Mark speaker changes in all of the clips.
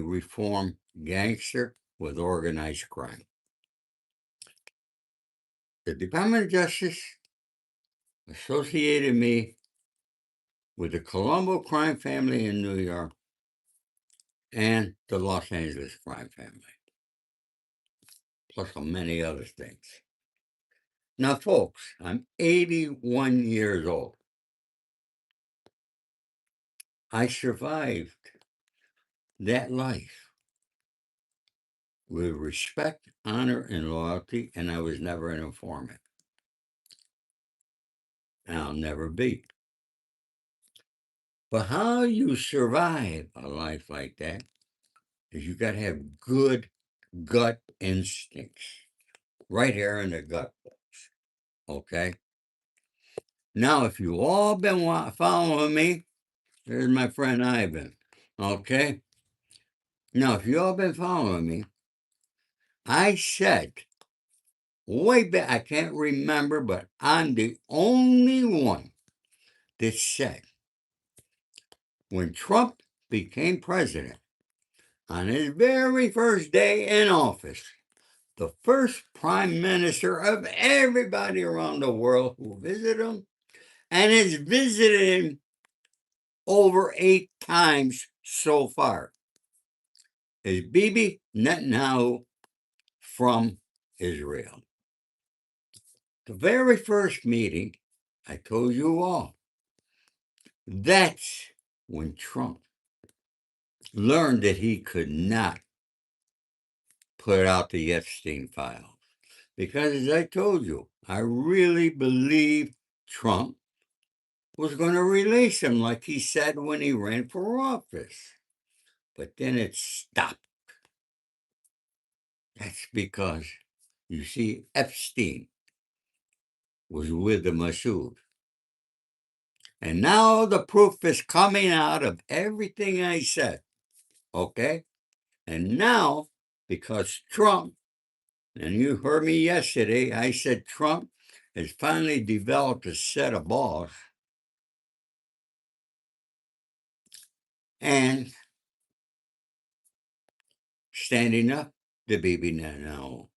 Speaker 1: reform gangster with organized crime. The Department of Justice associated me with the Colombo crime family in New York and the Los Angeles crime family, plus many other things. Now, folks, I'm 81 years old. I survived that life with respect, honor, and loyalty, and I was never an informant. And I'll never be. But how you survive a life like that is you got to have good gut instincts right here in the gut, folks. Okay? Now, if you all been following me, there's my friend Ivan. Okay? Now, if you all been following me, I said way back, I can't remember, but I'm the only one that said when Trump became president on his very first day in office, the first prime minister of everybody around the world who visited him and has visited him over 8 times so far is Bibi Netanyahu from Israel. The very first meeting, I told you all, that's when Trump learned that he could not put out the Epstein files. Because as I told you, I really believe Trump was going to release him like he said when he ran for office. But then it stopped. That's because, you see, Epstein was with the Masood. And now the proof is coming out of everything I said. Okay? And now, because Trump, and you heard me yesterday, I said Trump has finally developed a set of balls. And standing up to Bibi Netanyahu.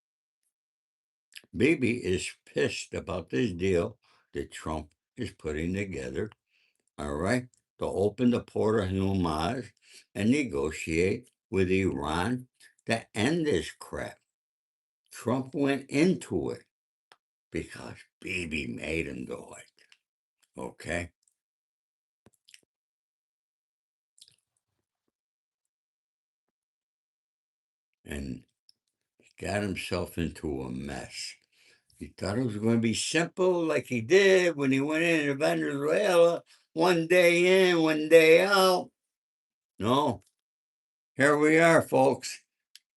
Speaker 1: Bibi is pissed about this deal that Trump is putting together, all right, to open the port of Hormuz and negotiate with Iran to end this crap. Trump went into it because Bibi made him do it, okay? And he got himself into a mess. He thought it was going to be simple like he did when he went into Venezuela, one day in, one day out. No, here we are, folks.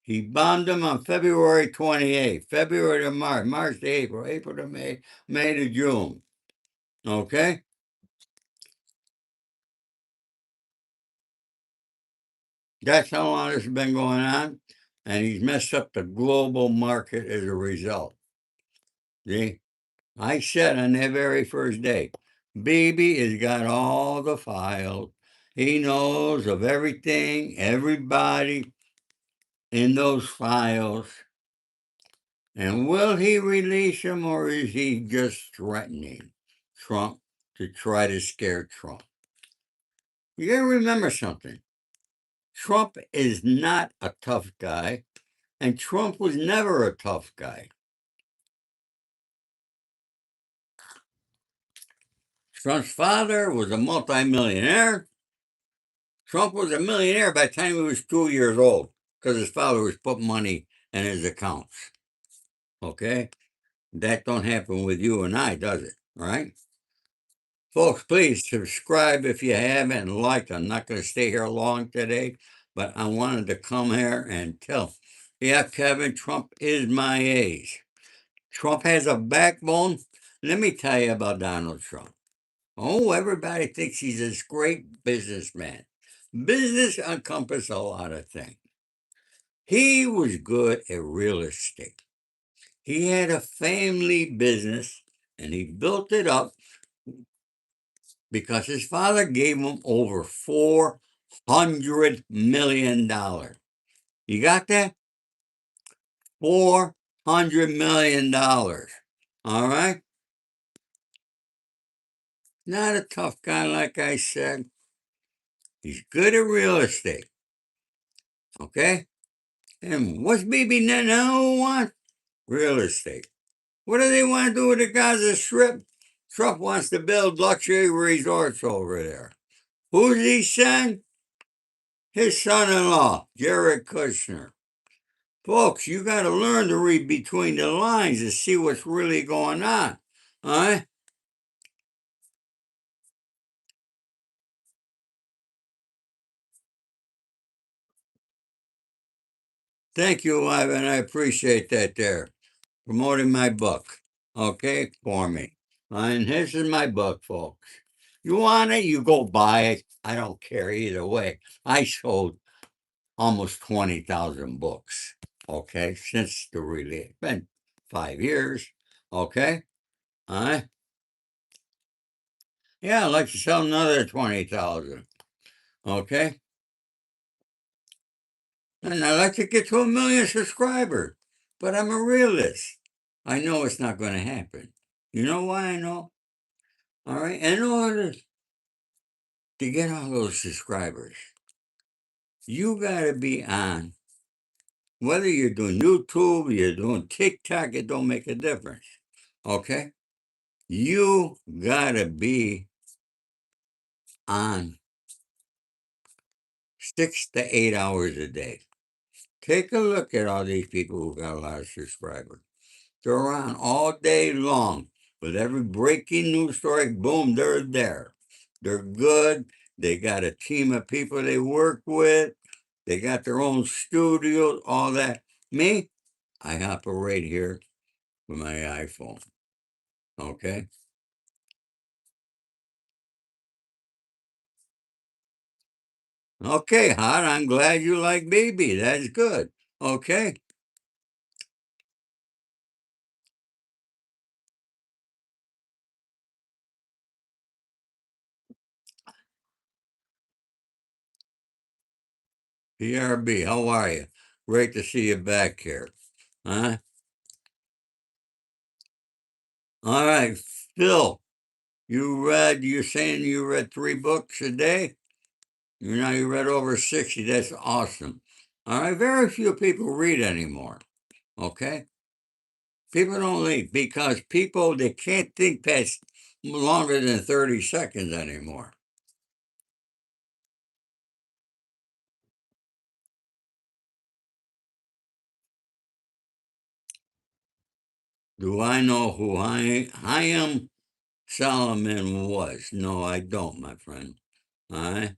Speaker 1: He bombed them on February 28th, February to March, March to April, April to May, May to June. Okay? That's how long this has been going on. And he's messed up the global market as a result. See? I said on that very first day, Bibi has got all the files. He knows of everything, everybody in those files. And will he release him or is he just threatening Trump to try to scare Trump? You got to remember something. Trump is not a tough guy, and Trump was never a tough guy. Trump's father was a multimillionaire. Trump was a millionaire by the time he was 2 years old because his father was putting money in his accounts. Okay? That don't happen with you and I, does it? Right? Folks, please subscribe if you haven't and like. I'm not going to stay here long today, but I wanted to come here and tell. Yeah, Kevin, Trump is my age. Trump has a backbone. Let me tell you about Donald Trump. Oh, everybody thinks he's this great businessman. Business encompasses a lot of things. He was good at real estate. He had a family business and he built it up because his father gave him over $400 $400 million. You got that? $400 million. All right? Not a tough guy, like I said. He's good at real estate. Okay? And what's Bibi Netanyahu want? Real estate. What do they want to do with the Gaza Strip? Trump wants to build luxury resorts over there. Who's he send? His son-in-law, Jared Kushner. Folks, you got to learn to read between the lines to see what's really going on. All right? Thank you, Ivan. I appreciate that there. Promoting my book, okay, for me. And this is my book, folks. You want it, you go buy it. I don't care either way. I sold almost 20,000 books, okay, since the release. It's been 5 years, okay? All right? Yeah, I'd like to sell another 20,000, okay? And I'd like to get to 1 million subscribers, but I'm a realist. I know it's not going to happen. You know why I know? All right, in order to get all those subscribers, you got to be on, whether you're doing YouTube, you're doing TikTok, it don't make a difference, okay? You got to be on 6 to 8 hours a day. Take a look at all these people who got a lot of subscribers. They're on all day long with every breaking news story. Boom, they're there. They're good. They got a team of people they work with. They got their own studios, all that. Me, I operate here with my iPhone. Okay. Okay, Hot. I'm glad you like Baby. That's good. Okay. PRB, how are you? Great to see you back here. Huh? All right, Phil. You're saying you read 3 books a day? You read over 60. That's awesome. All right, very few people read anymore. Okay? People don't read because people, they can't think past longer than 30 seconds anymore. Do I know who I am? Solomon was. No, I don't, my friend. All right?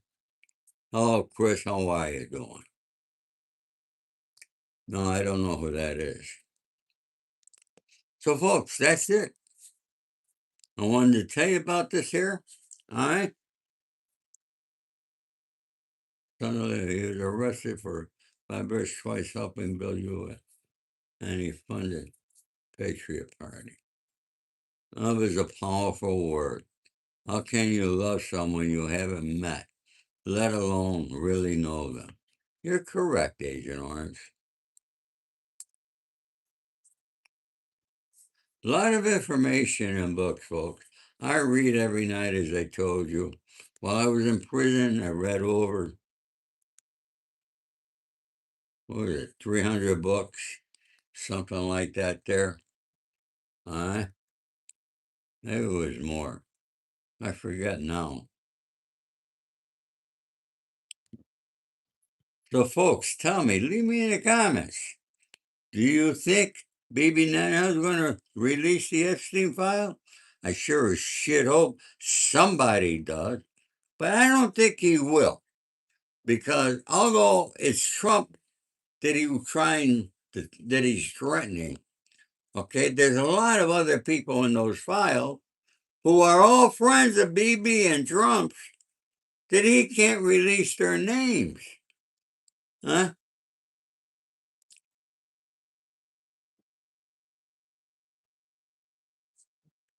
Speaker 1: Hello, Chris. How are you doing? No, I don't know who that is. So, folks, that's it. I wanted to tell you about this here. All right? Suddenly, he was arrested for Fibers twice helping build U.S. and he funded Patriot Party. Love is a powerful word. How can you love someone you haven't met, let alone really know them? You're correct, Agent Orange. A lot of information in books, folks. I read every night, as I told you. While I was in prison, I read over, what was it, 300 books, something like that there. Uh, Maybe it was more. I forget now. So, folks, tell me, leave me in the comments. Do you think Baby Nana is going to release the Epstein file? I sure as shit hope somebody does, but I don't think he will. Because although it's Trump that he's threatening, okay, there's a lot of other people in those files who are all friends of BB and Trump's that he can't release their names. Huh?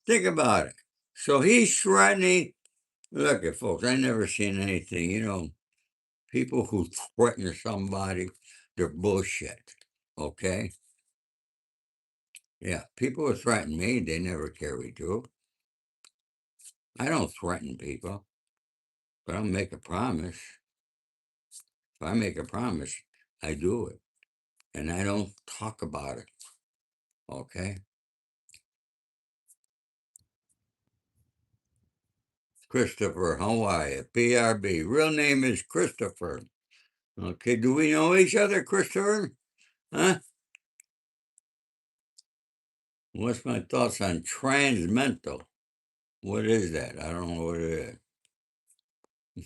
Speaker 1: Think about it. So he's threatening. Look at folks, I never seen anything, people who threaten somebody, they're bullshit. Okay? Yeah, people who threaten me, they never carry through. I don't threaten people, but I'll make a promise. If I make a promise, I do it. And I don't talk about it. Okay? Christopher, how are you? PRB. Real name is Christopher. Okay, do we know each other, Christopher? Huh? What's my thoughts on transmental? What is that? I don't know what it is.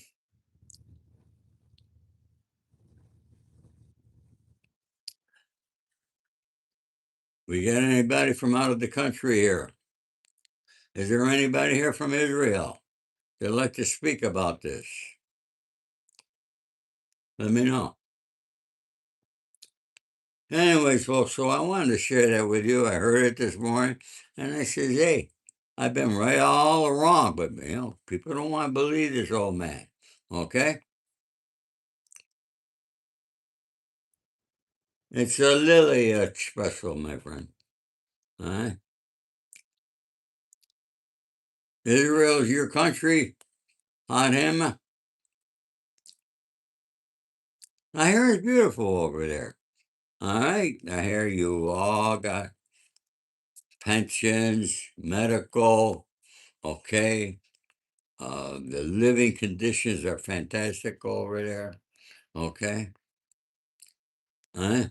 Speaker 1: We got anybody from out of the country here? Is there anybody here from Israel that'd like to speak about this? Let me know. Anyways, folks, so I wanted to share that with you. I heard it this morning, and I says, hey, I've been right all wrong, but, people don't want to believe this old man, okay? It's a Lily special, my friend, all right? Israel's your country, hot him. I hear it's beautiful over there, all right? I hear you all got pensions, medical, okay? The living conditions are fantastic over there, okay? Huh?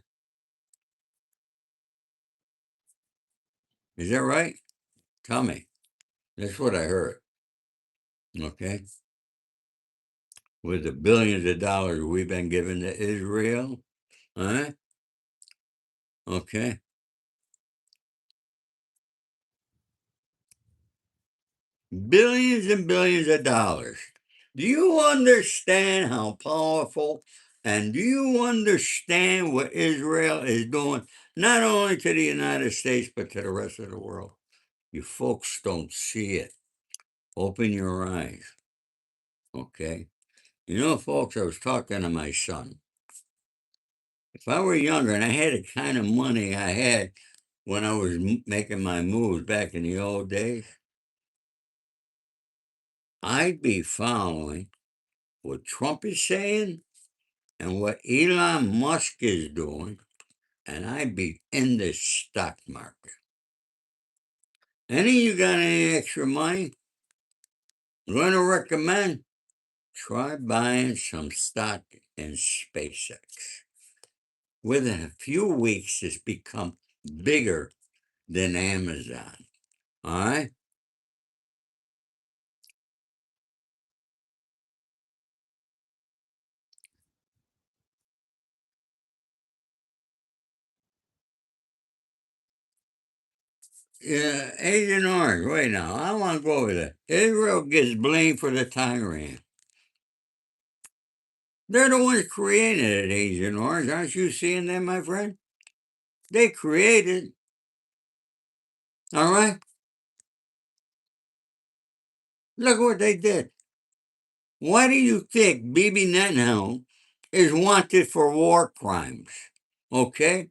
Speaker 1: Is that right? Tell me. That's what I heard, okay? With the billions of dollars we've been given to Israel, huh? Okay? Billions and billions of dollars. Do you understand how powerful and do you understand what Israel is doing, not only to the United States, but to the rest of the world? You folks don't see it. Open your eyes, okay? Folks, I was talking to my son. If I were younger and I had the kind of money I had when I was making my moves back in the old days, I'd be following what Trump is saying and what Elon Musk is doing, and I'd be in the stock market. Any of you got any extra money? I'm going to recommend try buying some stock in SpaceX. Within a few weeks, it's become bigger than Amazon. All right? Yeah, Agent Orange, wait now. I want to go over that. Israel gets blamed for the Tyrant. They're the ones creating it, Agent Orange. Aren't you seeing that, my friend? They created, all right? Look what they did. Why do you think Bibi Netanyahu is wanted for war crimes? Okay?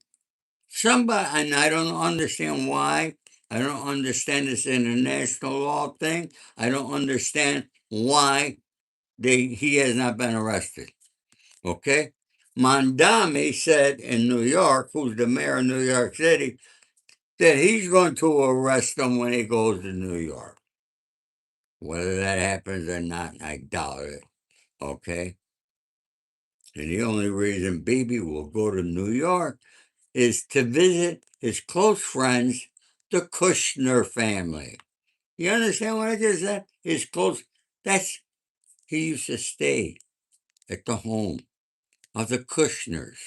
Speaker 1: Somebody, and I don't understand why. I don't understand this international law thing. I don't understand why he has not been arrested. Okay? Mondami said in New York, who's the mayor of New York City, that he's going to arrest him when he goes to New York. Whether that happens or not, I doubt it. Okay? And the only reason Bibi will go to New York is to visit his close friends, the Kushner family. You understand what I just said? His close, he used to stay at the home of the Kushners.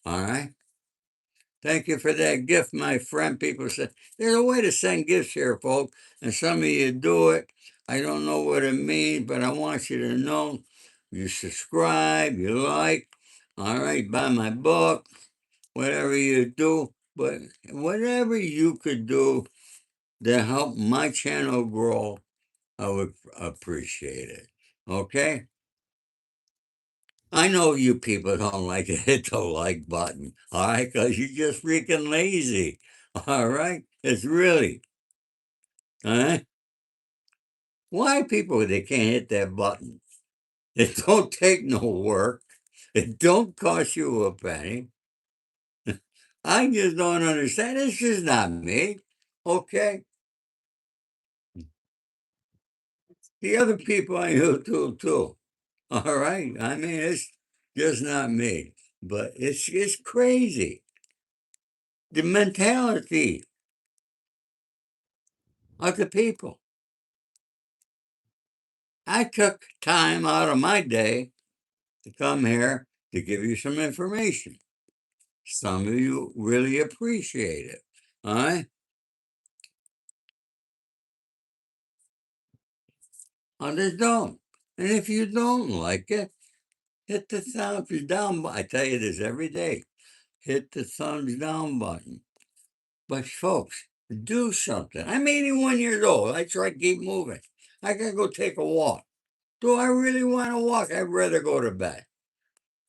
Speaker 1: All right? Thank you for that gift, my friend. People say, there's a way to send gifts here, folks, and some of you do it. I don't know what it means, but I want you to know you subscribe, you like, all right, buy my book, whatever you do, but whatever you could do to help my channel grow, I would appreciate it. Okay? I know you people don't like to hit the like button, all right? Because you're just freaking lazy, all right? It's really, all right? Why people they can't hit that button? It don't take no work. It don't cost you a penny. I just don't understand. It's just not me, okay? The other people I know too. All right. I mean, it's just not me, but it's crazy. The mentality of the people. I took time out of my day to come here to give you some information. Some of you really appreciate it. All right. Others don't. And if you don't like it, hit the thumbs down. I tell you this every day. Hit the thumbs down button. But folks, do something. I'm 81 years old. I try to keep moving. I gotta go take a walk. Do I really want to walk? I'd rather go to bed.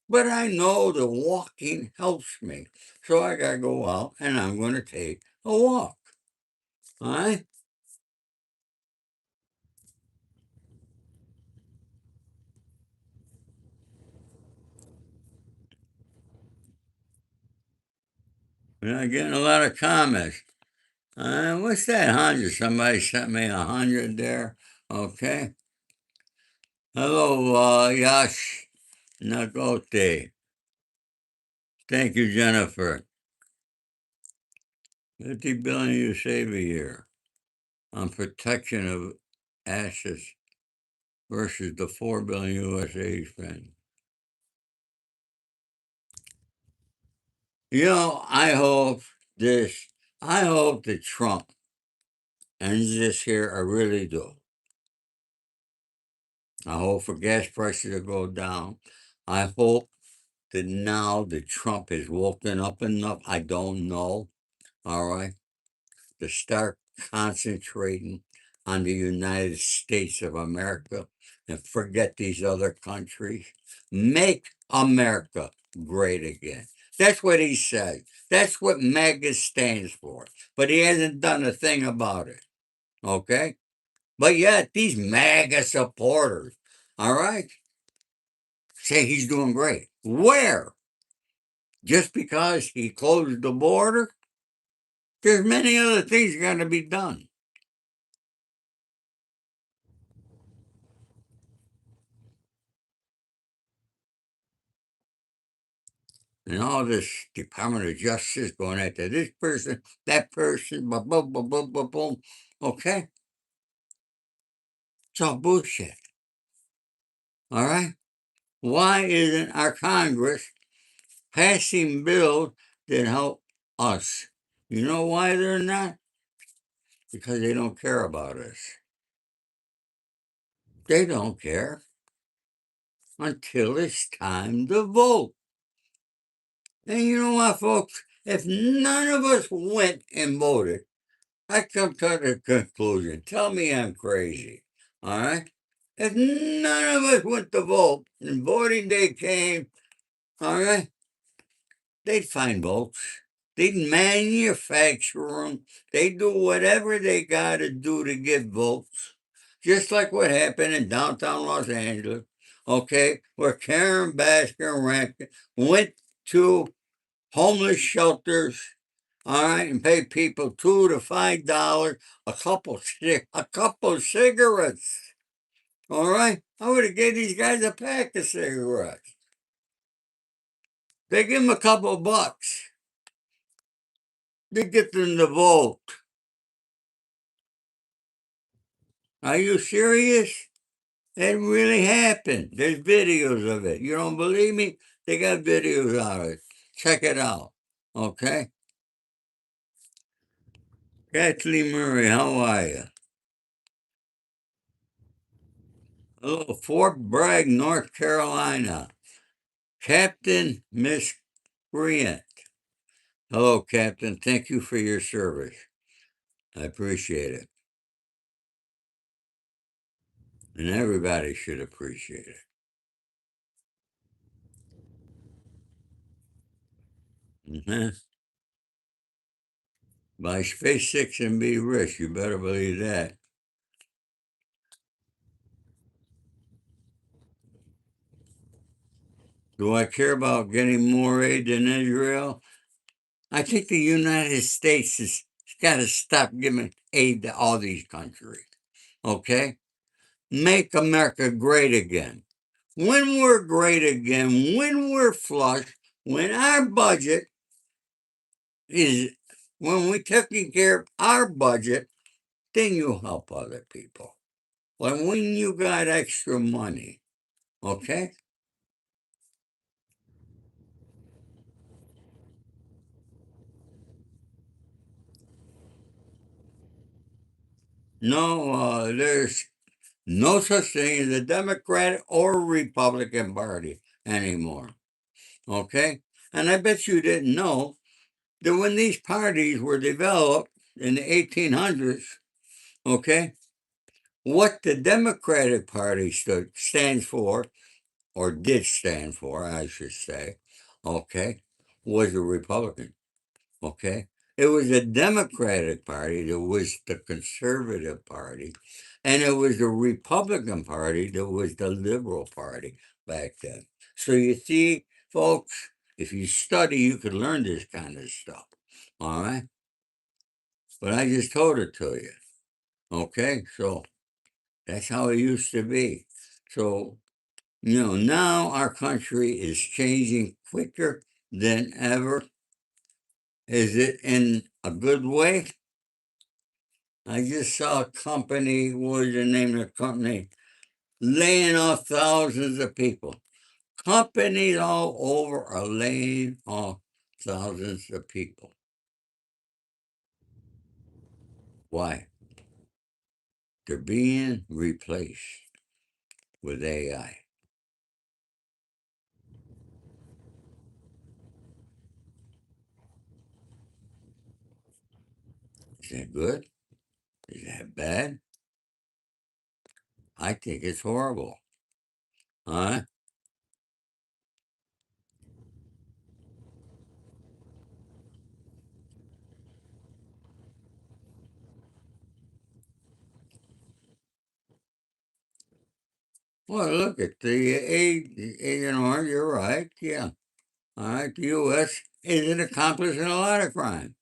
Speaker 1: But I know the walking helps me. So I gotta go out and I'm gonna take a walk. All right? And I'm getting a lot of comments. What's that 100? Somebody sent me 100 there. Okay. Hello, Yash Nagote. Thank you, Jennifer. 50 billion you save a year on protection of assets versus the 4 billion USA spend. This, I hope that Trump ends this here. I really do. I hope for gas prices to go down. I hope that now that Trump has woken up enough, I don't know, all right, to start concentrating on the United States of America and forget these other countries. Make America great again. That's what he said. That's what MAGA stands for. But he hasn't done a thing about it. Okay? But yet, these MAGA supporters, all right, say he's doing great. Where? Just because he closed the border? There's many other things got to be done. And all this Department of Justice going after this person, that person, boom, boom, boom, boom, boom, boom. Okay? It's all bullshit. All right? Why isn't our Congress passing bills that help us? You know why they're not? Because they don't care about us. They don't care until it's time to vote. And you know what, folks? If none of us went and voted, I come to the conclusion. Tell me I'm crazy. All right? If none of us went to vote and voting day came, all right, they'd find votes. They'd manufacture them. They do whatever they got to do to get votes. Just like what happened in downtown Los Angeles, okay, where Karen Baskin Rankin went to homeless shelters, all right, and pay people $2 to $5 a couple of cigarettes. All right, I would have gave these guys a pack of cigarettes. They give them a couple of bucks. They get them to vote. Are you serious? It really happened. There's videos of it. You don't believe me? They got videos of it. Check it out. Okay. Kathleen Murray, how are you? Hello, Fort Bragg, North Carolina. Captain Miscreant. Hello, Captain. Thank you for your service. I appreciate it. And everybody should appreciate it. Mhm. Buy SpaceX and be rich. You better believe that. Do I care about getting more aid than Israel? I think the United States has got to stop giving aid to all these countries. Okay? Make America great again. When we're great again, when we're flush, when our budget is, when we're taking care of our budget, then you help other people. But when you got extra money, okay? No, there's no such thing as a Democratic or Republican Party anymore. Okay? And I bet you didn't know that when these parties were developed in the 1800s, okay, what the Democratic Party stands for, or did stand for, I should say, okay, was a Republican. Okay. It was the Democratic Party that was the conservative party, and it was the Republican Party that was the liberal party back then. So you see, folks, if you study, you could learn this kind of stuff. All right. But I just told it to you. Okay. So that's how it used to be. So, now our country is changing quicker than ever. Is it in a good way? I just saw a company, what was the name of the company, laying off thousands of people. Companies all over are laying off thousands of people. Why? They're being replaced with AI. Is that good? Is that bad? I think it's horrible. Huh? Well, look at the you're right. Yeah. All right. The U.S. isn't accomplishing a lot of crime.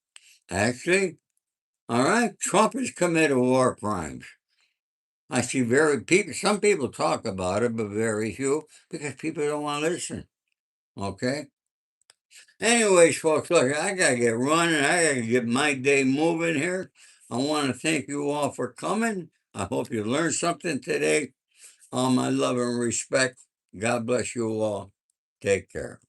Speaker 1: Actually, all right. Trump has committed war crimes. I see some people talk about it, but very few because people don't want to listen. Okay. Anyways, folks, look, I gotta get running. I gotta get my day moving here. I want to thank you all for coming. I hope you learned something today. All my love and respect. God bless you all. Take care.